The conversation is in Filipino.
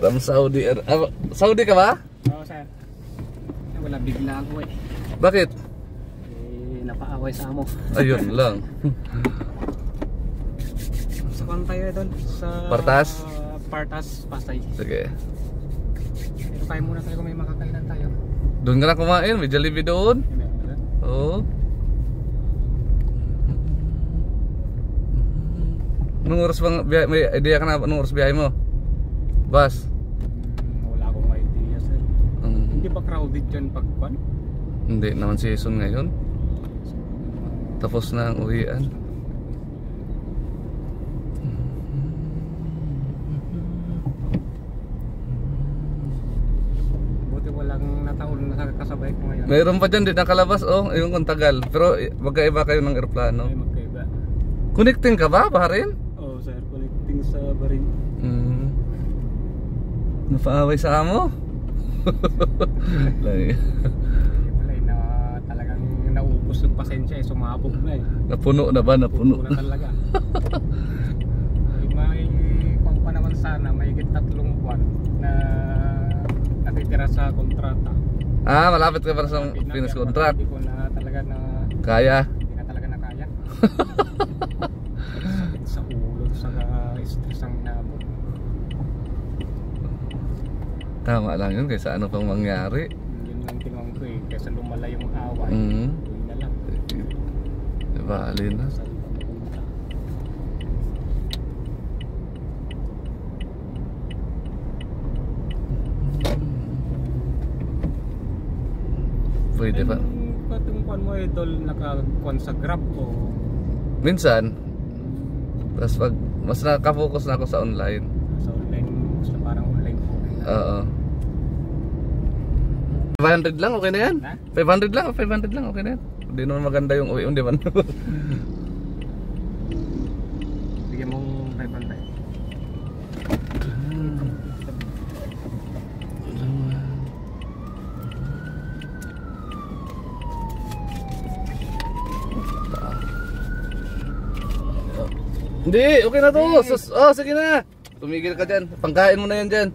From Saudi. Saudi ka ba? Oo, sir. Wala, bigla ako eh. Bakit? Napaaway sa amo. Ayun lang. Sa kwan tayo doon? Sa Partas? Partas, Pasay. Sige. Pero kaya muna tayo kung may makakainan tayo. Doon ka na kumain, may Jollibee doon. Oo. Anong oras bang biyahe? May idea ka na anong oras biyahe mo? Bus? Wala akong idea, sir. Hindi ba crowded dyan pagkwan? Hindi naman season ngayon. Tapos na ang uwian. Buti walang nataon na kasabay ko ngayon. Mayroon pa dyan, di nakalabas oh, yung kung tagal. Pero magkaiba kayo ng aeroplano. Ay, magkaiba. Connecting ka ba, Bahrain? Oo, sir. Connecting sa Bahrain. Napaaway sa amo? Walay na talagang naubos yung pasensya eh. Sumabog na eh. Napuno na ba? Napuno na talaga. May kung pa naman sana, may 3 buwan na natitira sa kontrata. Ah, malapit ka para sa finish contract. Hindi ko na talaga na Kaya? Hindi na talaga na kaya. Sakit sa ulo, sa stress ang inabot. Tama lang yun, kaysa ano pang mangyari. Yun lang tinuwang ko eh, kaysa lumala yung away. Yun na lang. Diba, alin na? Pwede pa. Katungkuan mo idol, nakakuan sa Grab o? Minsan. Tapos pag mas nakafocus na ako sa online. Sa online, gusto parang online po. Oo. 500 lang, okay na yan. 500 lang, 500 lang, okay na yan. Hindi naman maganda yung uwi, di ba? Bigyan mong 500. Hindi, okay na to. Oh, sige na. Tumigil ka dyan. Pangkain mo na yan dyan.